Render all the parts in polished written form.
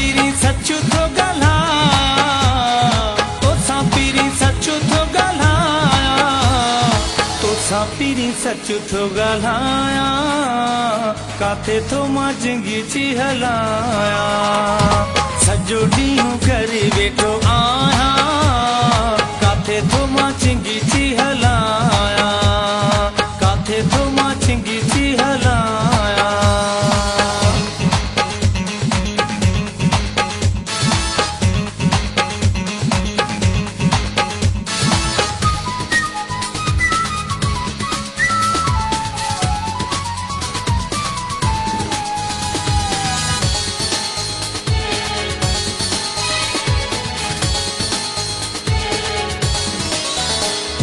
पीरी सच थो ॻाल्हायां, तोसां पीरी सच थो ॻाल्हायां, तोसां पीरी सच थो ॻाल्हायां, काथे थो मां जिंदगी हलायां। सॼो ॾींहुं करे वेठो आहियां, काथे थो मां जिंदगी हलायां, काथे थो मां जिंदगी हलायां।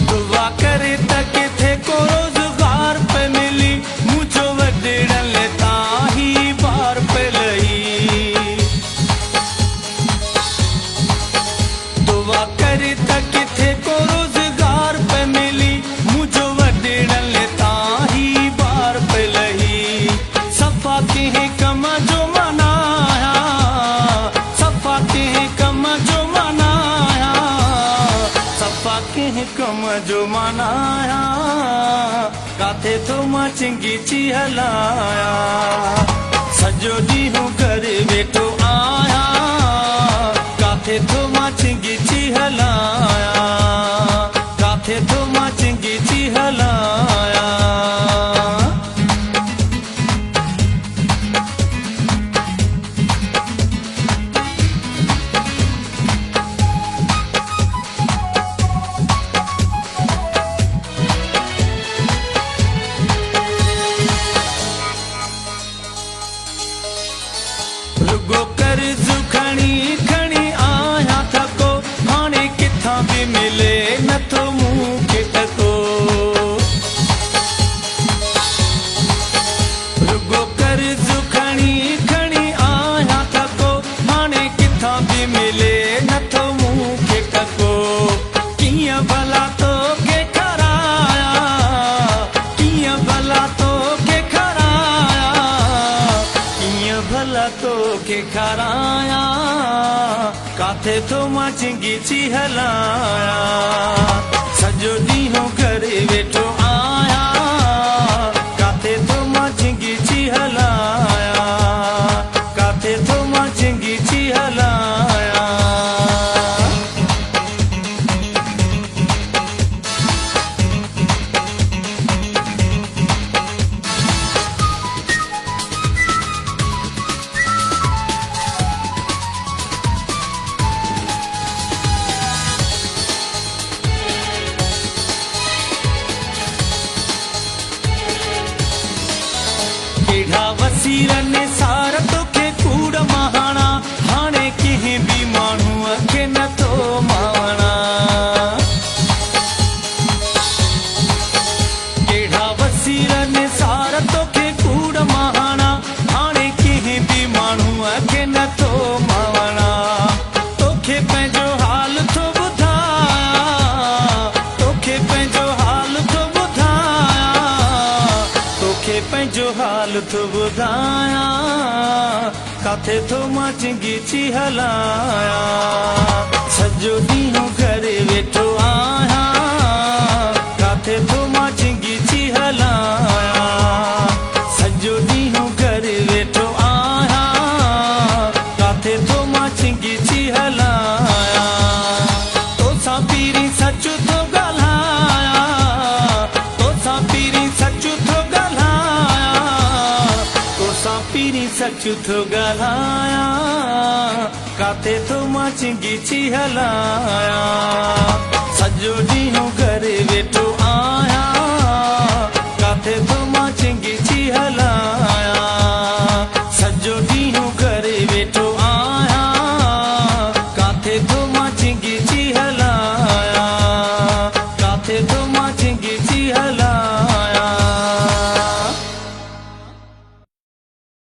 दुआ करे त किथे को रोज़गार पे मिली, मुझो वॾेरनि ताही बार पे लही। दुआ करे त किथे को रोज़गार पे मिली, मुझो वॾेरनि ताही बार पे लही। सफ़ा कंहिं कम जो मनाया, सफ़ा कंहिं कम जो मनाया, सफ़ा कंहिं कम जो मनाया, काथे थो मां जिंदगी हलायां। सॼो ॾींहुं करे वेठो आहियां, काथे थो मां जिंदगी हलायां, काथे थो मां जिंदगी हलायां। रुगो कर्ज़ खणी खणी आहियां थको, हाणे किथां बि मिले नथो मूंखे टको। रुगो कर्ज़ खणी खणी आहियां थको, हाणे किथां बि मिले नथो मूंखे टको। कीअं भला तोखे खारायां, कीअं भला तोखे खारायां, कीअं भला तोखे खारायां, काथे थो मां जिंदगी हलायां। सॼो ॾींहुं करे वेठो आहियां, काथे थो मां जिंदगी हलायां, काथे थो मां जिंदगी हलायां। केॾा वसीरनि सार तोखे कूड़ महाणा, हाणे कंहिं बि माण्हूअ खे नथो माणा। केॾा वसीरनि सार तोखे कूड़ महाणा, हाणे कंहिं बि माण्हूअ खे नथो माणा। तोखे पंहिंजो हाल थो ॿुधायां, तोखे पंहिंजो हाल थो ॿुधायां, तोखे पंहिंजो हाल थो ॿुधायां, काथे थो मां जिंदगी हलायां। सॼो ॾींहुं करे वेठो आहियां, काथे थो मां जिंदगी हलायां। सॼो ॾींहुं करे वेठो आहियां, काथे थो मां जिंदगी हलायां। तोसां पीरी सच थो ॻाल्हायां, तोसां पीरी सच थो ॻाल्हायां, तोसां पीरी सच थो ॻाल्हायां, काथे थो मां जिंदगी हलायां। सॼो ॾींहुं करे वेठो आहियां, काथे थो मां जिंदगी हलायां। सॼो ॾींहुं करे वेठो